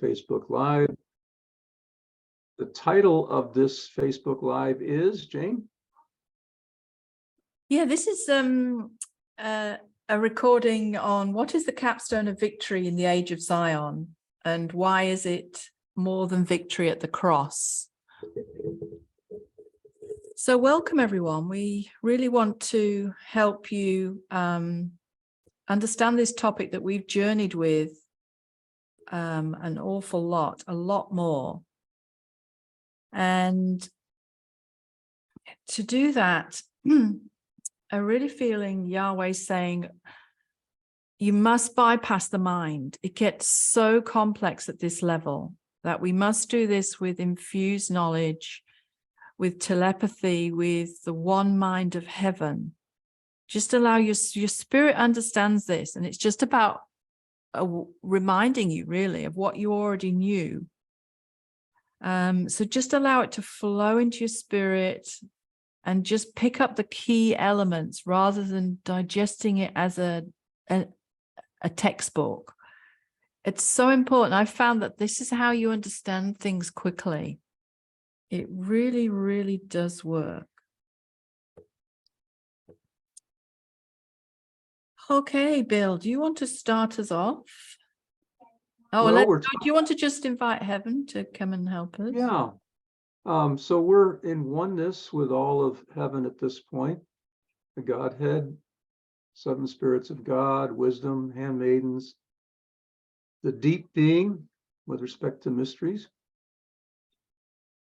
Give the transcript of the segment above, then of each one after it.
Facebook Live. The title of this Facebook Live is, Jane? Yeah, this is a recording on what is the capstone of victory in the age of Zion, and why is it more than victory at the cross? So welcome, everyone. We really want to help you understand this topic that we've journeyed with an awful lot, a lot more. And to do that, I'm really feeling Yahweh saying, you must bypass the mind. It gets so complex at this level that we must do this with infused knowledge, with telepathy, with the one mind of heaven. Just allow your spirit understands this. And it's just about reminding you really of what you already knew. So just allow it to flow into your spirit and just pick up the key elements rather than digesting it as a textbook. It's so important. I've found that this is how you understand things quickly. It really, really does work. Okay, Bill, do you want to start us off? Oh, Well, do you want to just invite heaven to come and help us? Yeah. So we're in oneness with all of heaven at this point. The Godhead, seven spirits of God, wisdom, handmaidens, the deep being with respect to mysteries,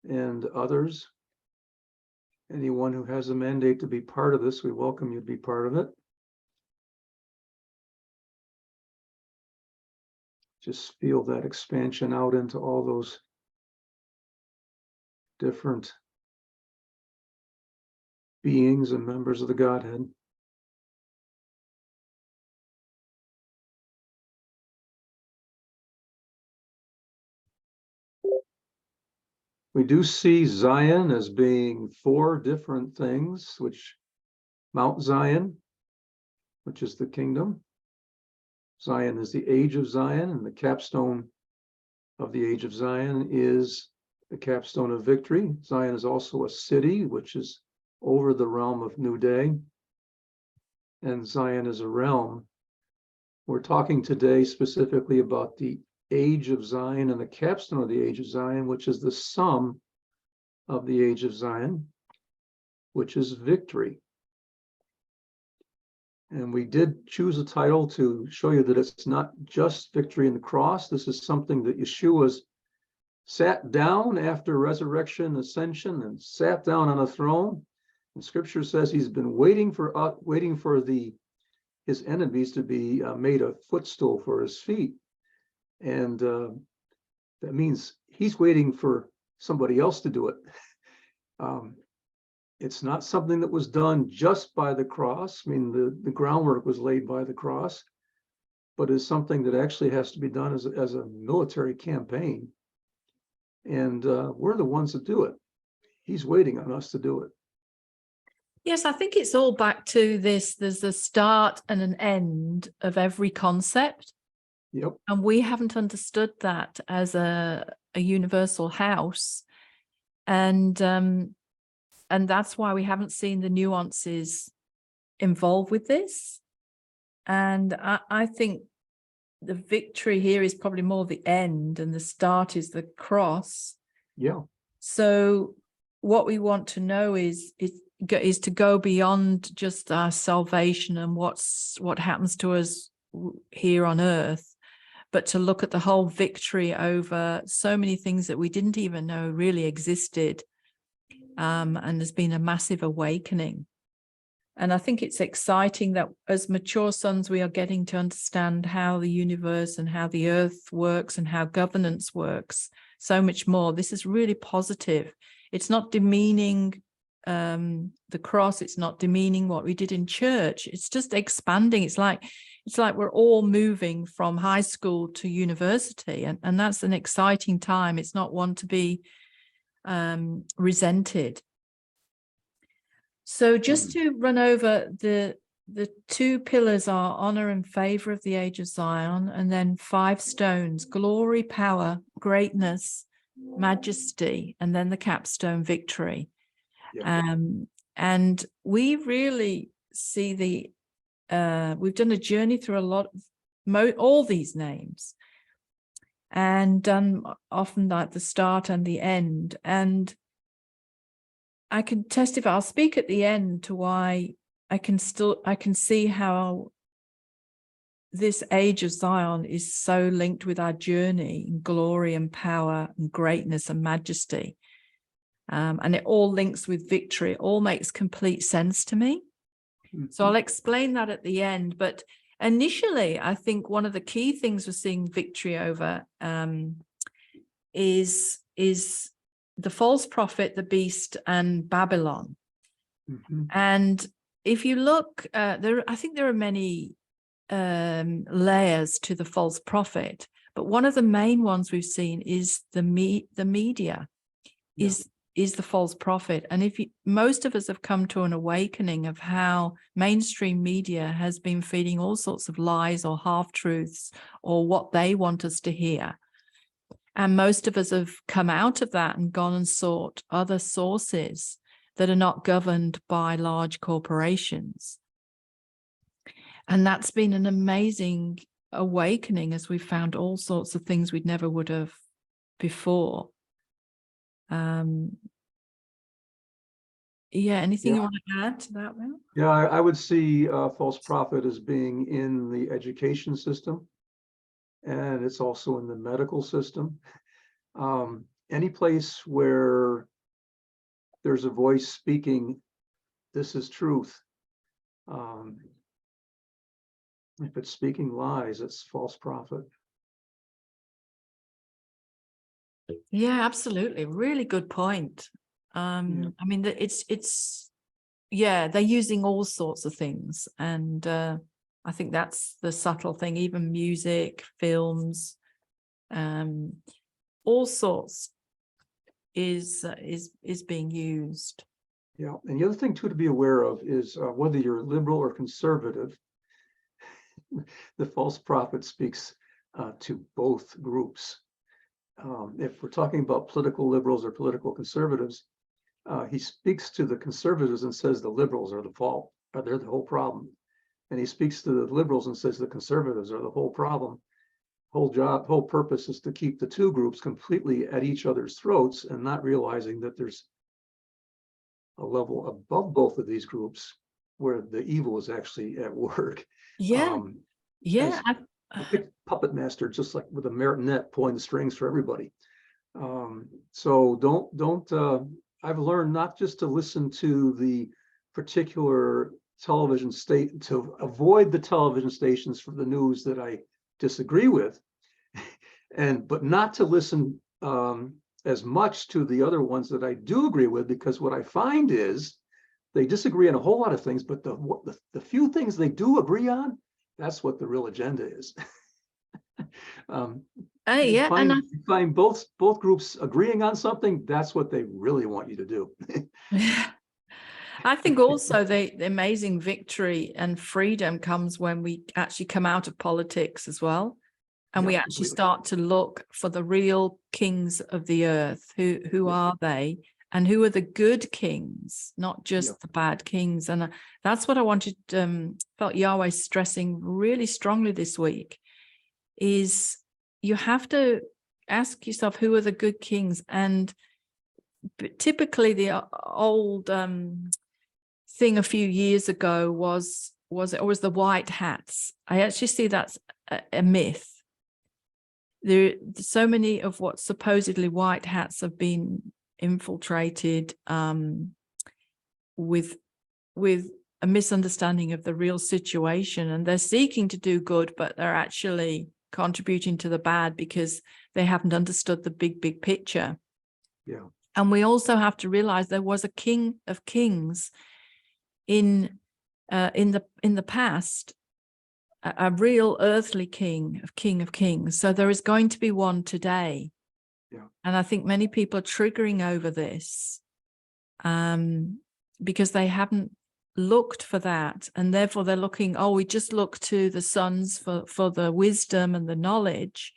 and others. Anyone who has a mandate to be part of this, we welcome you to be part of it. Just feel that expansion out into all those different beings and members of the Godhead. We do see Zion as being four different things, which Mount Zion, which is the kingdom. Zion is the age of Zion, and the capstone of the age of Zion is the capstone of victory. Zion is also a city, which is over the realm of New Day. And Zion is a realm. We're talking today specifically about the age of Zion and the capstone of the age of Zion, which is the sum of the age of Zion, which is victory. And we did choose a title to show you that it's not just victory in the cross. This is something that Yeshua's sat down after resurrection, ascension, and sat down on a throne. And Scripture says he's been waiting for his enemies to be made a footstool for his feet. And that means he's waiting for somebody else to do it. It's not something that was done just by the cross. I mean, the groundwork was laid by the cross, but is something that actually has to be done as a military campaign. And we're the ones that do it. He's waiting on us to do it. Yes, I think it's all back to this. There's a start and an end of every concept. Yep. And we haven't understood that as a universal house. And that's why we haven't seen the nuances involved with this. And I think the victory here is probably more the end, and the start is the cross. Yeah. So what we want to know is to go beyond just our salvation and what happens to us here on earth, but to look at the whole victory over so many things that we didn't even know really existed. And there's been a massive awakening. And I think it's exciting that as mature sons, we are getting to understand how the universe and how the earth works and how governance works so much more. This is really positive. It's not demeaning the cross. It's not demeaning what we did in church. It's just expanding. It's like we're all moving from high school to university. And that's an exciting time. It's not one to be resented. So just to run over, the two pillars are honor and favor of the age of Zion, and then 5 stones: glory, power, greatness, majesty, and then the capstone victory. Yeah. And we really see we've done a journey through a lot of all these names, and done often like the start and the end. And I can testify, I'll speak at the end to why I can see how this age of Zion is so linked with our journey in glory and power and greatness and majesty. And it all links with victory. It all makes complete sense to me. So I'll explain that at the end. But initially, I think one of the key things we're seeing victory over is the false prophet, the beast, and Babylon. And if you look, I think there are many layers to the false prophet, but one of the main ones we've seen is the media is the false prophet. And most of us have come to an awakening of how mainstream media has been feeding all sorts of lies or half-truths or what they want us to hear. And most of us have come out of that and gone and sought other sources that are not governed by large corporations. And that's been an amazing awakening as we've found all sorts of things we'd never would have before. Anything you want to add to that, Will? Yeah, I would see false prophet as being in the education system, and it's also in the medical system. Any place where there's a voice speaking, this is truth. If it's speaking lies, it's false prophet. Yeah, absolutely. Really good point. I mean, they're using all sorts of things. And I think that's the subtle thing, even music, films, all sorts is being used. Yeah, and the other thing too to be aware of is whether you're liberal or conservative, the false prophet speaks to both groups. If we're talking about political liberals or political conservatives, he speaks to the conservatives and says the liberals are the fault, or they're the whole problem. And he speaks to the liberals and says the conservatives are the whole problem. Whole purpose is to keep the two groups completely at each other's throats and not realizing that there's a level above both of these groups where the evil is actually at work. Puppet master, just like with a marionette pulling the strings for everybody. So don't I've learned not just to listen to the particular television state, to avoid the television stations for the news that I disagree with, but not to listen as much to the other ones that I do agree with, because what I find is they disagree on a whole lot of things, but the few things they do agree on, that's what the real agenda is. You find both groups agreeing on something, that's what they really want you to do. I think also the amazing victory and freedom comes when we actually come out of politics as well. And we actually start to look for the real kings of the earth. Who are they? And who are the good kings, not just the bad kings? And that's what I wanted, felt Yahweh stressing really strongly this week, is you have to ask yourself, who are the good kings? And typically the old thing a few years ago was the white hats. I actually see that's a myth. There so many of what supposedly white hats have been infiltrated with a misunderstanding of the real situation, and they're seeking to do good, but they're actually contributing to the bad because they haven't understood the big picture. And we also have to realize there was a king of kings in the past, a real earthly king of kings. So there is going to be one today. And I think many people are triggering over this because they haven't looked for that, and therefore they're looking, we just look to the sons for the wisdom and the knowledge,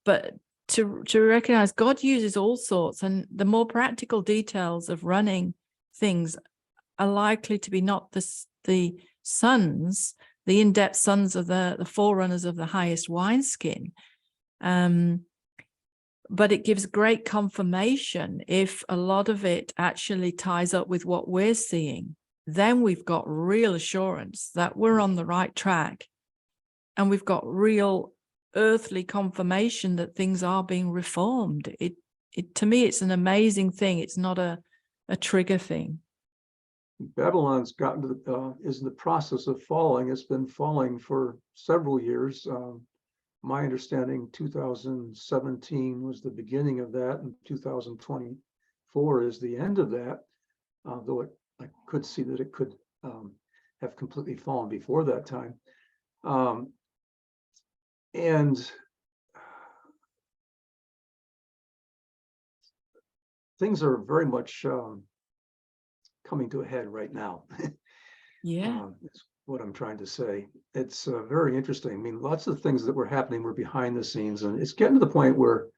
but to recognize God uses all sorts, and the more practical details of running things are likely to be not the sons, the in-depth sons of the forerunners of the highest wineskin. But it gives great confirmation if a lot of it actually ties up with what we're seeing. Then we've got real assurance that we're on the right track, and we've got real earthly confirmation that things are being reformed. It to me, it's an amazing thing. It's not a trigger thing. Babylon's gotten to the is in the process of falling. It's been falling for several years. My understanding, 2017 was the beginning of that, and 2024 is the end of that. Though I could see that it could have completely fallen before that time. And things are very much coming to a head right now. Yeah. That's what I'm trying to say. It's very interesting. I mean, lots of things that were happening were behind the scenes, and it's getting to the point where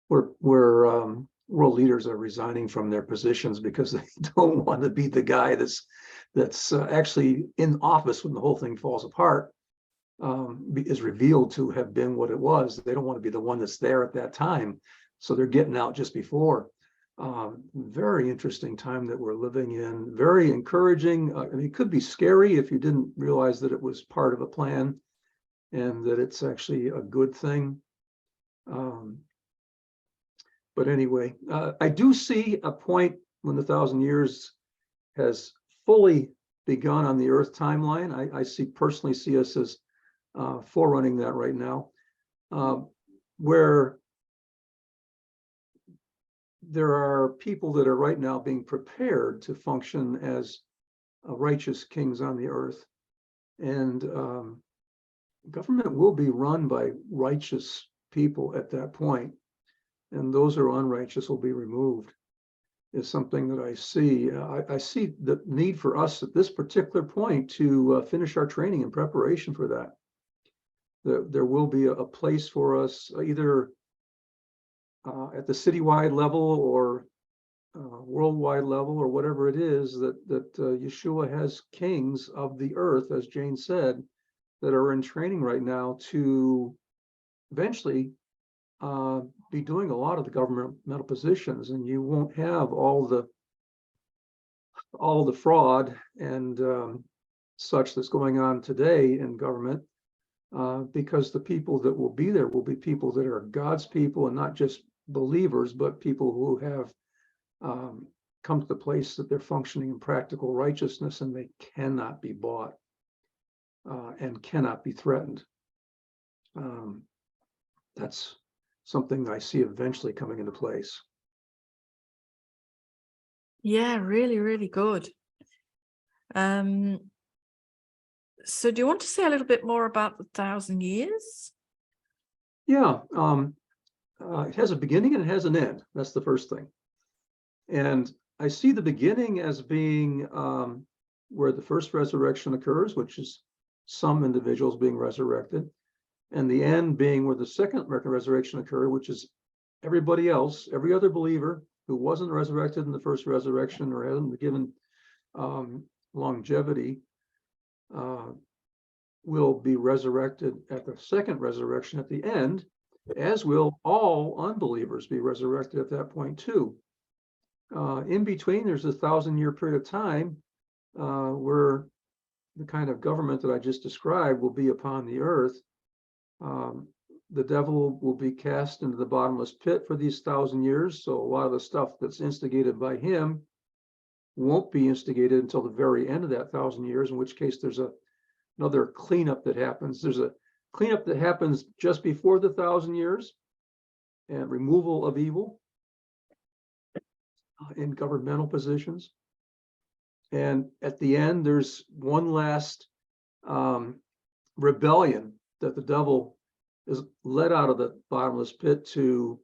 world leaders are resigning from their positions because they don't want to be the guy that's actually in office when the whole thing falls apart. Is revealed to have been what it was. They don't want to be the one that's there at that time, so they're getting out just before. Very interesting time that we're living in. Very encouraging. I mean, it could be scary if you didn't realize that it was part of a plan and that it's actually a good thing. But anyway, I do see a point when the 1,000 years has fully begun on the Earth timeline. I personally see us as forerunning that right now, where there are people that are right now being prepared to function as righteous kings on the earth. And government will be run by righteous people at that point. And those who are unrighteous will be removed, is something that I see. I see the need for us at this particular point to finish our training in preparation for that. There will be a place for us either at the citywide level or worldwide level or whatever it is that Yeshua has kings of the earth, as Jane said, that are in training right now to eventually be doing a lot of the governmental positions, and you won't have all the fraud and such that's going on today in government. Because the people that will be there will be people that are God's people and not just believers, but people who have come to the place that they're functioning in practical righteousness, and they cannot be bought and cannot be threatened. That's something that I see eventually coming into place. Yeah, really, really good. So do you want to say a little bit more about the 1,000 years? Yeah, it has a beginning and it has an end. That's the first thing. And I see the beginning as being where the first resurrection occurs, which is some individuals being resurrected, and the end being where the second resurrection occurred, which is everybody else, every other believer who wasn't resurrected in the first resurrection or hasn't been given longevity will be resurrected at the second resurrection at the end, as will all unbelievers be resurrected at that point too. In between, there's a 1,000-year period of time where the kind of government that I just described will be upon the earth. The devil will be cast into the bottomless pit for these 1,000 years. So a lot of the stuff that's instigated by him won't be instigated until the very end of that 1,000 years, in which case there's another cleanup that happens. There's a cleanup that happens just before the 1,000 years and removal of evil in governmental positions. And at the end, there's one last rebellion that the devil is led out of the bottomless pit to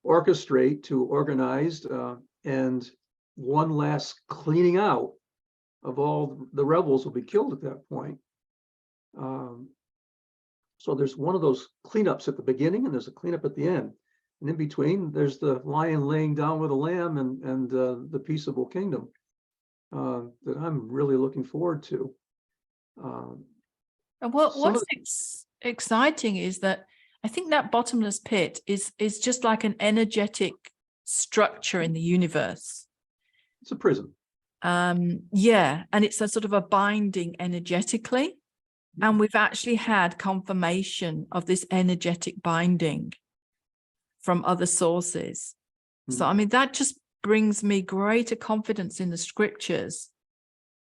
orchestrate, to organize, and one last cleaning out of all the rebels will be killed at that point. So there's one of those cleanups at the beginning and there's a cleanup at the end. And in between, there's the lion laying down with a lamb, and the peaceable kingdom that I'm really looking forward to. And Some of what's exciting is that I think that bottomless pit is just like an energetic structure in the universe. It's a prison. Yeah, and it's a sort of a binding energetically. And we've actually had confirmation of this energetic binding from other sources. So, I mean, that just brings me greater confidence in the scriptures,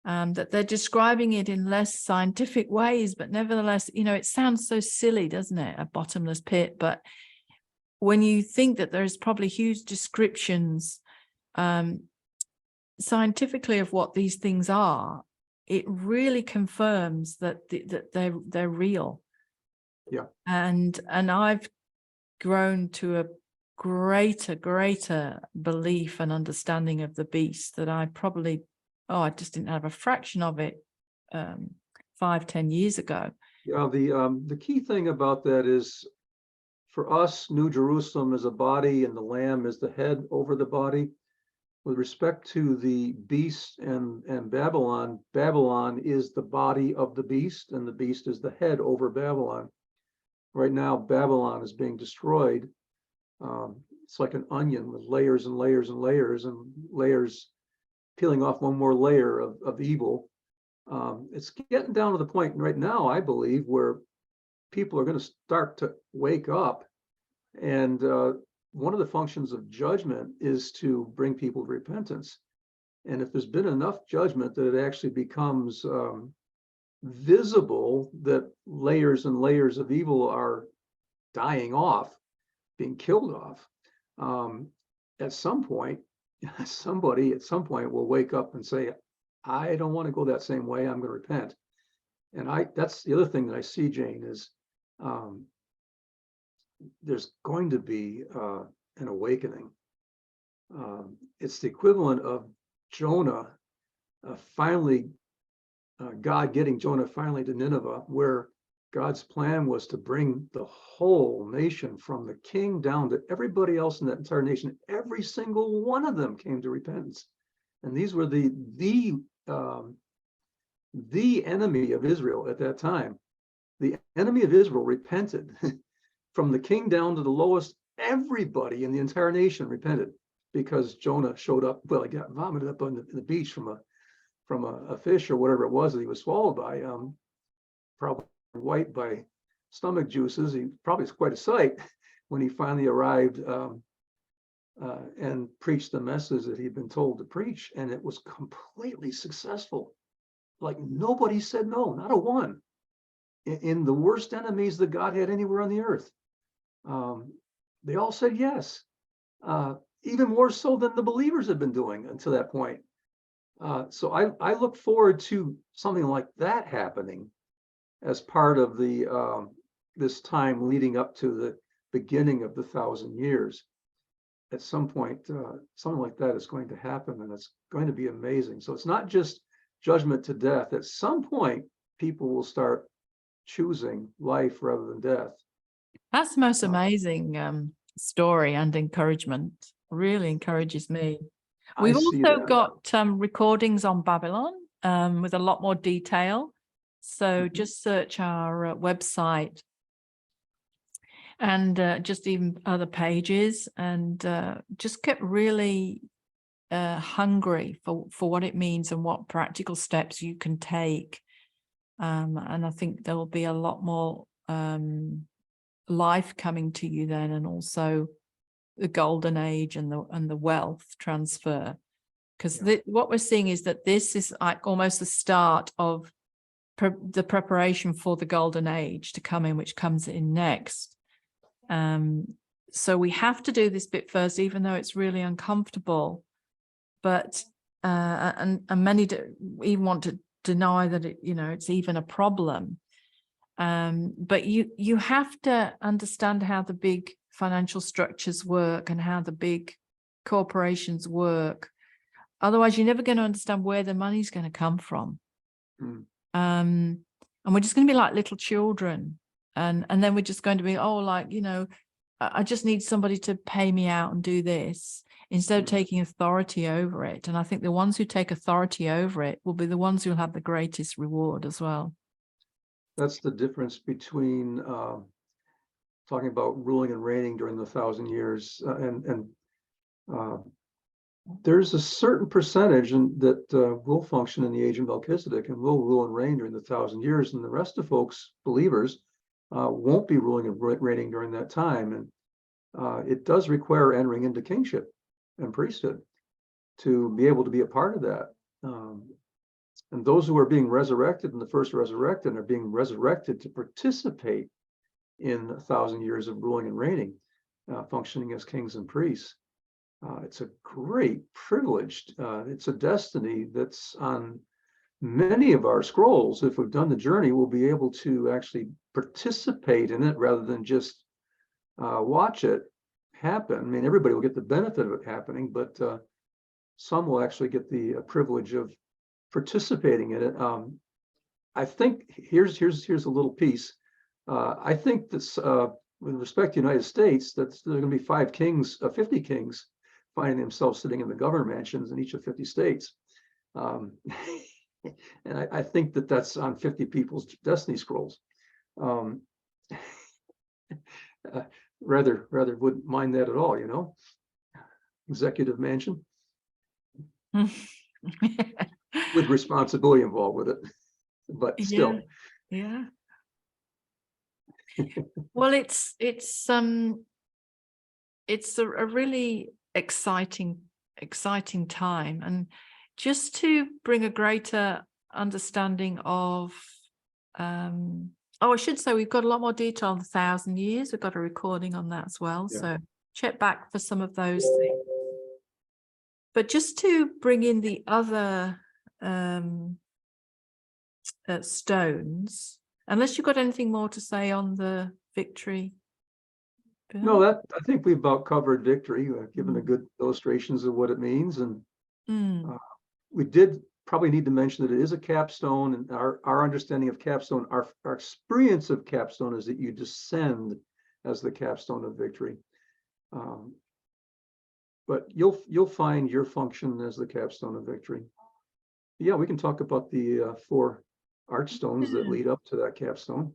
that they're describing it in less scientific ways, but nevertheless, you know, it sounds so silly, doesn't it? A bottomless pit. But when you think that there's probably huge descriptions scientifically of what these things are, it really confirms that they're real. Yeah. And I've grown to a greater belief and understanding of the beast that I probably, I just didn't have a fraction of it 5-10 years ago. Yeah, the key thing about that is, for us, New Jerusalem is a body and the Lamb is the head over the body. With respect to the beast and Babylon, Babylon is the body of the beast, and the beast is the head over Babylon. Right now, Babylon is being destroyed. It's like an onion with layers and layers and layers and layers, peeling off one more layer of evil. It's getting down to the point right now, I believe, where people are going to start to wake up. And one of the functions of judgment is to bring people to repentance. And if there's been enough judgment that it actually becomes visible that layers and layers of evil are dying off, being killed off, at some point, somebody at some point will wake up and say, I don't want to go that same way. I'm going to repent. And that's the other thing that I see, Jane, is there's going to be an awakening. It's the equivalent of Jonah finally, God getting Jonah finally to Nineveh, where God's plan was to bring the whole nation, from the king down to everybody else in that entire nation. Every single one of them came to repentance. And these were the enemy of Israel at that time. The enemy of Israel repented. From the king down to the lowest, everybody in the entire nation repented, because Jonah showed up. Well, he got vomited up on the beach from a fish or whatever it was that he was swallowed by, probably wiped by stomach juices. He probably was quite a sight when he finally arrived and preached the message that he'd been told to preach, and it was completely successful. Like, nobody said no, not a one. In the worst enemies that God had anywhere on the earth, they all said yes, even more so than the believers had been doing until that point. So I look forward to something like that happening as part of the this time leading up to the beginning of the 1,000 years. At some point, something like that is going to happen, and it's going to be amazing. So it's not just judgment to death. At some point, people will start choosing life rather than death. That's the most amazing story and encouragement. Really encourages me. We've also got recordings on Babylon with a lot more detail. So just search our website and just even other pages, and just get really hungry for what it means and what practical steps you can take. And I think there will be a lot more life coming to you then, and also the golden age and the wealth transfer. Because what we're seeing is that this is like almost the start of the preparation for the golden age to come in, which comes in next. So we have to do this bit first, even though it's really uncomfortable. But and many even want to deny that it's even a problem. But you have to understand how the big financial structures work and how the big corporations work. Otherwise, you're never going to understand where the money's going to come from. And we're just going to be like little children. And then we're just going to be, I just need somebody to pay me out and do this, instead of taking authority over it. And I think the ones who take authority over it will be the ones who have the greatest reward as well. That's the difference between talking about ruling and reigning during the 1,000 years, and there's a certain percentage that will function in the age of Melchizedek and will rule and reign during the 1,000 years, and the rest of folks, believers, won't be ruling and reigning during that time. And it does require entering into kingship and priesthood to be able to be a part of that. And those who are being resurrected in the first resurrected are being resurrected to participate in 1,000 years of ruling and reigning, functioning as kings and priests. It's a great privilege. It's a destiny that's on many of our scrolls. If we've done the journey, we'll be able to actually participate in it rather than just watch it happen. I mean, everybody will get the benefit of it happening, but some will actually get the privilege of participating in it. I think here's a little piece. I think this, with respect to the United States, that there's going to be 50 kings finding themselves sitting in the governor mansions in each of 50 states. And I think that that's on 50 people's destiny scrolls. Rather wouldn't mind that at all, you know. Executive mansion with responsibility involved with it, but still. Yeah. Well, it's a really exciting time, and just to bring a greater understanding of I should say we've got a lot more detail on the 1,000 years. We've got a recording on that as well, so check back for some of those things. But just to bring in the other stones, unless you've got anything more to say on the victory, Bill? No, that I think we've about covered victory, given a good illustrations of what it means. And we did probably need to mention that it is a capstone, and our understanding of capstone, our experience of capstone is that you descend as the capstone of victory. But you'll find your function as the capstone of victory. Yeah, we can talk about the 4 archstones that lead up to that capstone.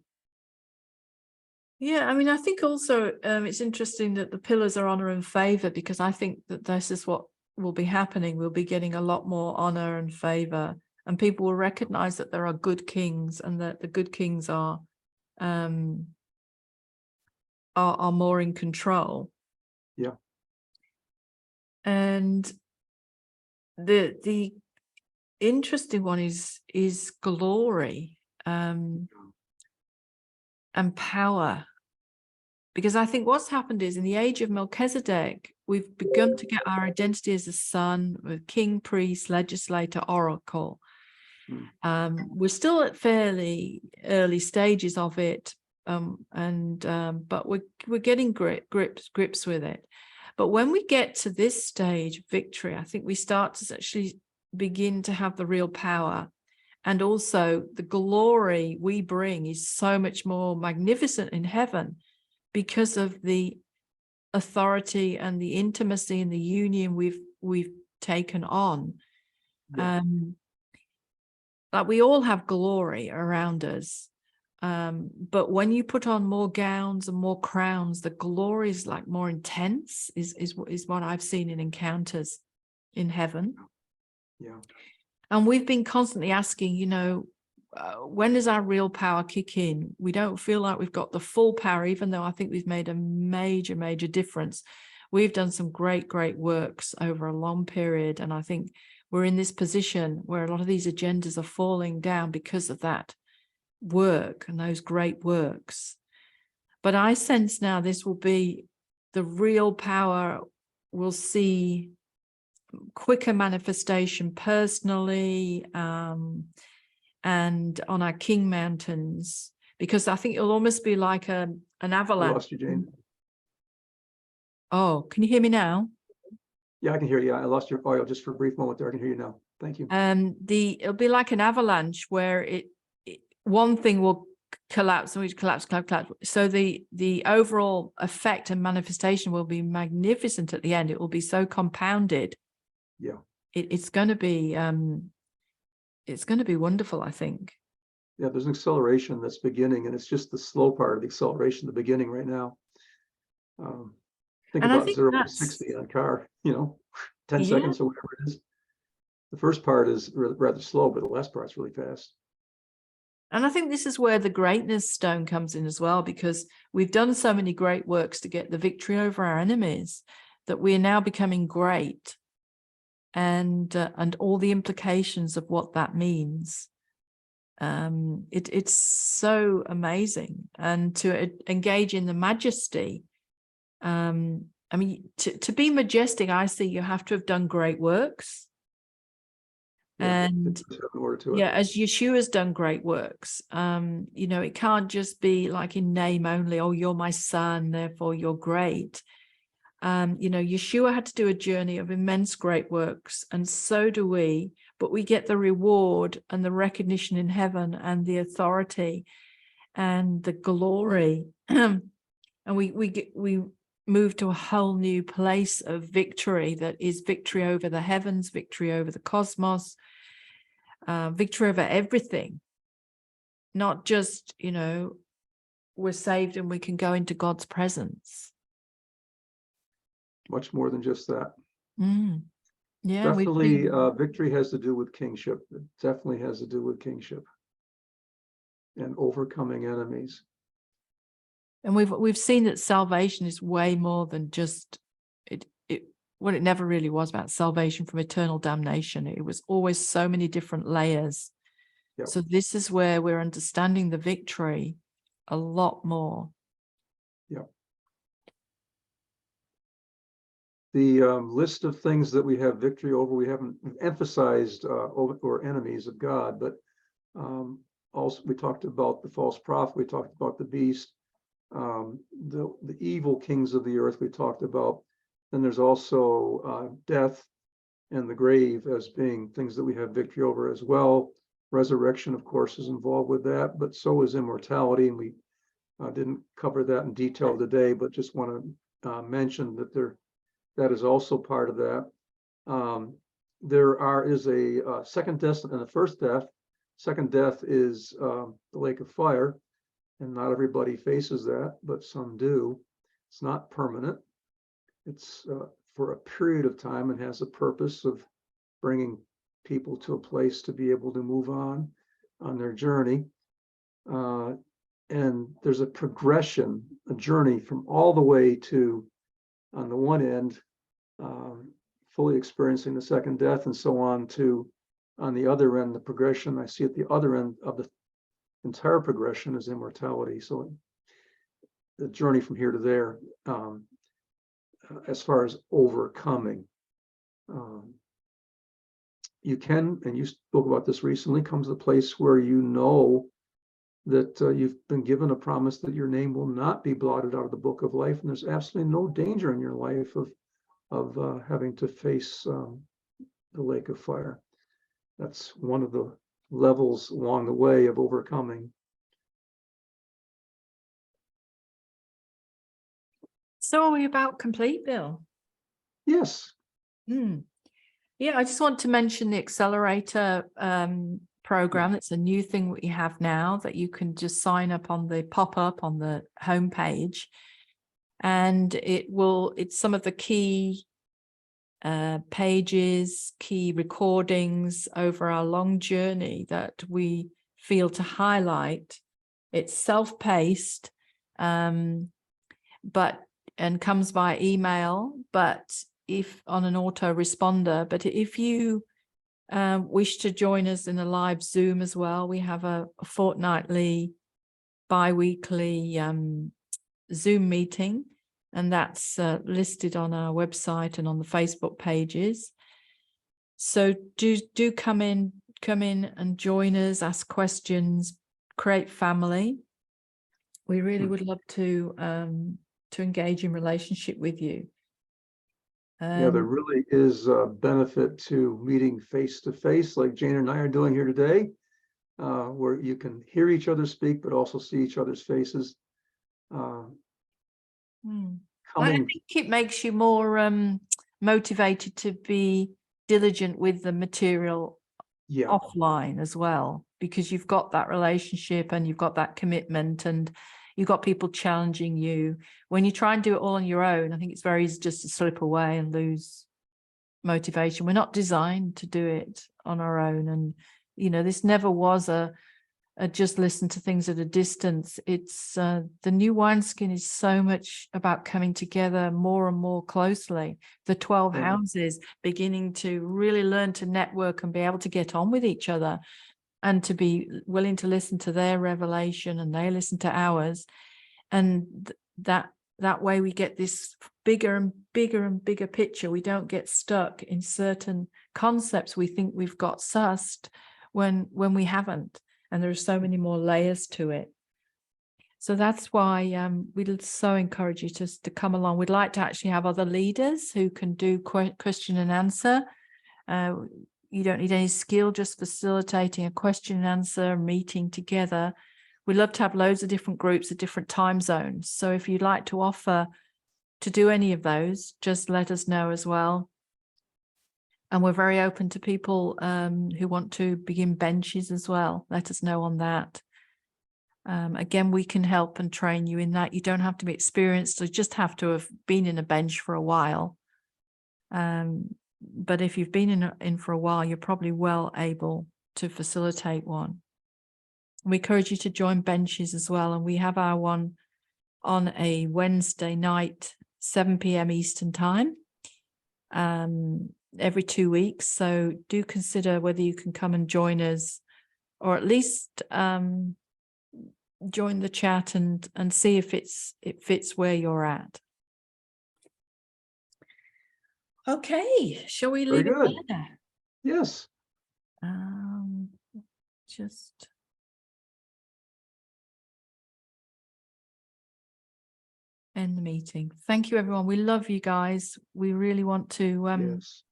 Yeah, I mean, I think also it's interesting that the pillars are honor and favor, because I think that this is what will be happening. We'll be getting a lot more honor and favor, and people will recognize that there are good kings, and that the good kings are more in control. Yeah. And the interesting one is glory and power, because I think what's happened is in the age of Melchizedek, we've begun to get our identity as a son, with king, priest, legislator, oracle. We're still at fairly early stages of it, but we're getting grips with it. But when we get to this stage, victory, I think we start to actually begin to have the real power. And also the glory we bring is so much more magnificent in heaven because of the authority and the intimacy and the union we've taken on. Yeah. Like we all have glory around us. But when you put on more gowns and more crowns, the glory is like more intense, is what I've seen in encounters in heaven. Yeah. And we've been constantly asking, you know, when does our real power kick in? We don't feel like we've got the full power, even though I think we've made a major, major difference. We've done some great works over a long period. And I think we're in this position where a lot of these agendas are falling down because of that work and those great works. But I sense now this will be the real power. We'll see quicker manifestation personally and on our king mountains, because I think it'll almost be like an avalanche. I lost you, Jane. Oh, can you hear me now? Yeah, I can hear you. I lost your audio just for a brief moment there. I can hear you now. Thank you. It'll be like an avalanche where one thing will collapse, and we collapse. So the overall effect and manifestation will be magnificent at the end. It will be so compounded. Yeah. It's going to be wonderful, I think. Yeah, there's an acceleration that's beginning, and it's just the slow part of the acceleration, the beginning right now. Think And I about think 0 to that's 60 on a car, 10 Yeah. seconds or whatever it is. The first part is rather slow, but the last part's really fast. And I think this is where the greatness stone comes in as well, because we've done so many great works to get the victory over our enemies that we are now becoming great, and all the implications of what that means. It's so amazing, and to engage in the majesty. I mean, to be majestic, I see you have to have done great works. Yeah, And in order to it. yeah, as Yeshua's done great works, it can't just be like in name only, oh, you're my son, therefore you're great. Yeshua had to do a journey of immense great works, and so do we, but we get the reward and the recognition in heaven and the authority and the glory. And we move to a whole new place of victory, that is victory over the heavens, victory over the cosmos, victory over everything. Not just, we're saved and we can go into God's presence. Much more than just that. Yeah, Definitely, victory has to do with kingship. It definitely has to do with kingship and overcoming enemies. And we've seen that salvation is way more than just what it never really was about salvation from eternal damnation. It was always so many different layers. Yep. So this is where we're understanding the victory a lot more. Yeah. The list of things that we have victory over, we haven't emphasized or enemies of God, but also we talked about the false prophet, we talked about the beast, the evil kings of the earth we talked about. Then there's also death and the grave as being things that we have victory over as well. Resurrection, of course, is involved with that, but so is immortality, and we didn't cover that in detail today, but just want to mention that that is also part of that. There is a second death and a first death. Second death is the lake of fire, and not everybody faces that, but some do. It's not permanent. It's for a period of time and has a purpose of bringing people to a place to be able to move on their journey. And there's a progression, a journey from all the way to, on the one end, fully experiencing the second death, and so on to, on the other end, the progression I see at the other end of the entire progression is immortality. So the journey from here to there, as far as overcoming, you can, and you spoke about this recently, comes to the place where you know that you've been given a promise that your name will not be blotted out of the book of life, and there's absolutely no danger in your life of having to face the lake of fire. That's one of the levels along the way of overcoming. So are we about complete, Bill? Yes. Yeah, I just want to mention the Accelerator program. It's a new thing we have now that you can just sign up on the pop-up on the homepage, and it's some of the key pages, key recordings over our long journey that we feel to highlight. It's self-paced, and comes by email, but if on an autoresponder. But if you wish to join us in a live Zoom as well, we have a fortnightly, bi-weekly Zoom meeting, and that's listed on our website and on the Facebook pages. So do come in and join us, ask questions, create family. We really would love to engage in relationship with you. Yeah, there really is a benefit to meeting face to face, like Jane and I are doing here today. where you can hear each other speak, but also see each other's faces. I Coming, think it makes you more motivated to be diligent with the material yeah, offline as well, because you've got that relationship and you've got that commitment and you've got people challenging you. When you try and do it all on your own, I think it's very easy just to slip away and lose motivation. We're not designed to do it on our own. And, you know, this never was a just listen to things at a distance. It's the new wineskin is so much about coming together more and more closely. The 12 Yeah. houses beginning to really learn to network and be able to get on with each other and to be willing to listen to their revelation and they listen to ours. And that way we get this bigger and bigger and bigger picture. We don't get stuck in certain concepts we think we've got sussed when we haven't. And there are so many more layers to it. So that's why we'd so encourage you to come along. We'd like to actually have other leaders who can do question and answer. You don't need any skill, just facilitating a question and answer meeting together. We'd love to have loads of different groups at different time zones. So if you'd like to offer to do any of those, just let us know as well. And we're very open to people who want to begin benches as well. Let us know on that. Again, we can help and train you in that. You don't have to be experienced, you just have to have been in a bench for a while. But if you've been in for a while, you're probably well able to facilitate one. We encourage you to join benches as well. And we have our one on a Wednesday night, 7 p.m. Eastern time. Every 2 weeks. So do consider whether you can come and join us, or at least join the chat and see if it fits where you're at. Okay, shall we leave it there? Yes. Just end the meeting. Thank you, everyone. We love you guys. We really want to Yes.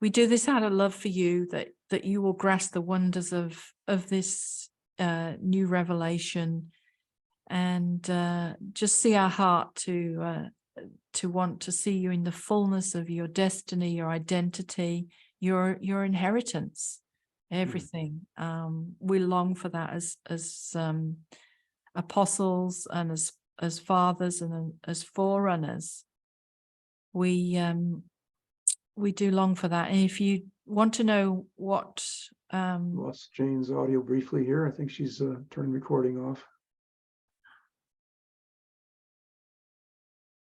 we do this out of love for you, that you will grasp the wonders of this new revelation, and just see our heart to want to see you in the fullness of your destiny, your identity, your inheritance, everything. We long for that as apostles and as fathers and as forerunners. We do long for that. And if you want to know what Lost Jane's audio briefly here. I think she's turned recording off.